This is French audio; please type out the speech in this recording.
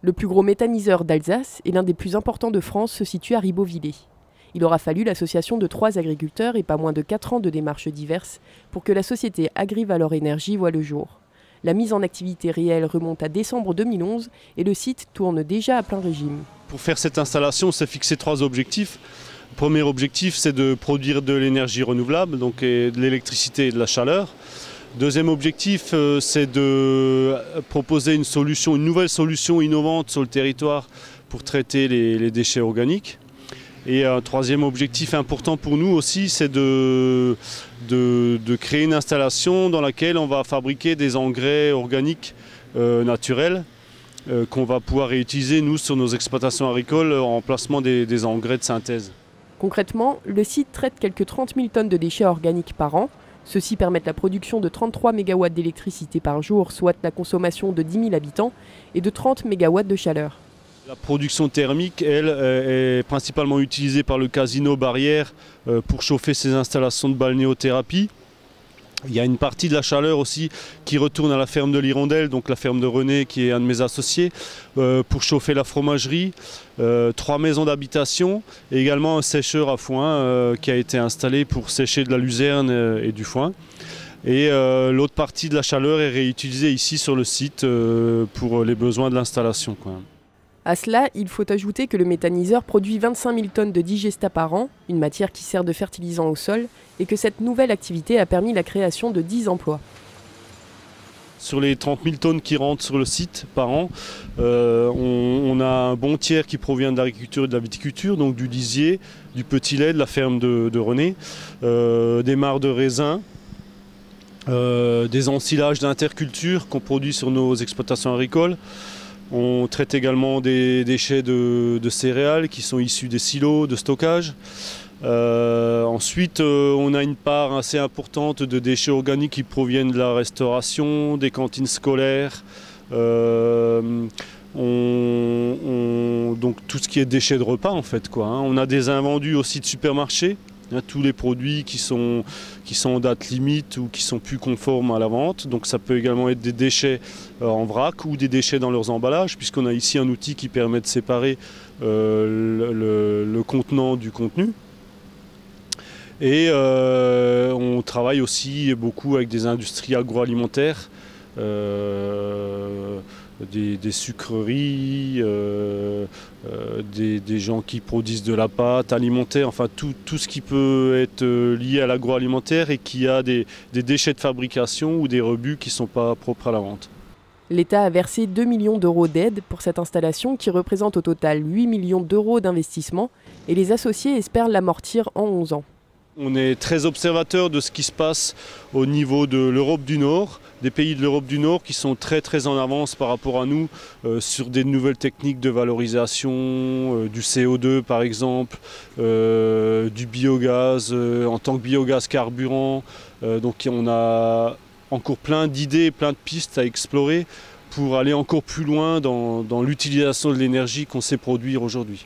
Le plus gros méthaniseur d'Alsace et l'un des plus importants de France se situe à Ribeauvillé. Il aura fallu l'association de 3 agriculteurs et pas moins de 4 ans de démarches diverses pour que la société Agrivalor Énergie voie le jour. La mise en activité réelle remonte à décembre 2011 et le site tourne déjà à plein régime. Pour faire cette installation, on s'est fixé 3 objectifs. Le premier objectif, c'est de produire de l'énergie renouvelable, donc de l'électricité et de la chaleur. Deuxième objectif, c'est de proposer une nouvelle solution innovante sur le territoire pour traiter les déchets organiques. Et un troisième objectif important pour nous aussi, c'est de créer une installation dans laquelle on va fabriquer des engrais organiques naturels qu'on va pouvoir réutiliser, nous, sur nos exploitations agricoles en remplacement des engrais de synthèse. Concrètement, le site traite quelques 30 000 tonnes de déchets organiques par an. Ceux-ci permettent la production de 33 MW d'électricité par jour, soit la consommation de 10 000 habitants, et de 30 MW de chaleur. La production thermique, elle, est principalement utilisée par le Casino Barrière pour chauffer ses installations de balnéothérapie. Il y a une partie de la chaleur aussi qui retourne à la ferme de l'Hirondelle, donc la ferme de René qui est un de mes associés, pour chauffer la fromagerie, 3 maisons d'habitation et également un sécheur à foin qui a été installé pour sécher de la luzerne et du foin. Et l'autre partie de la chaleur est réutilisée ici sur le site pour les besoins de l'installation. À cela, il faut ajouter que le méthaniseur produit 25 000 tonnes de digesta par an, une matière qui sert de fertilisant au sol, et que cette nouvelle activité a permis la création de 10 emplois. Sur les 30 000 tonnes qui rentrent sur le site par an, on a un bon tiers qui provient de l'agriculture et de la viticulture, donc du lisier, du petit lait, de la ferme de René, des mares de raisin, des ensilages d'interculture qu'on produit sur nos exploitations agricoles. On traite également des déchets de céréales qui sont issus des silos de stockage. Ensuite, on a une part assez importante de déchets organiques qui proviennent de la restauration, des cantines scolaires. Donc tout ce qui est déchets de repas en fait. On a des invendus aussi de supermarchés. Tous les produits qui sont date limite ou qui sont plus conformes à la vente. Donc ça peut également être des déchets en vrac ou des déchets dans leurs emballages, puisqu'on a ici un outil qui permet de séparer le contenant du contenu. Et on travaille aussi beaucoup avec des industries agroalimentaires, des sucreries, des gens qui produisent de la pâte alimentaire, enfin tout ce qui peut être lié à l'agroalimentaire et qui a des déchets de fabrication ou des rebuts qui ne sont pas propres à la vente. L'État a versé 2 millions d'euros d'aide pour cette installation qui représente au total 8 millions d'euros d'investissement et les associés espèrent l'amortir en 11 ans. On est très observateur de ce qui se passe au niveau de l'Europe du Nord, des pays de l'Europe du Nord qui sont très en avance par rapport à nous sur des nouvelles techniques de valorisation, du CO2 par exemple, du biogaz en tant que biogaz carburant. Donc on a encore plein d'idées, plein de pistes à explorer pour aller encore plus loin dans l'utilisation de l'énergie qu'on sait produire aujourd'hui.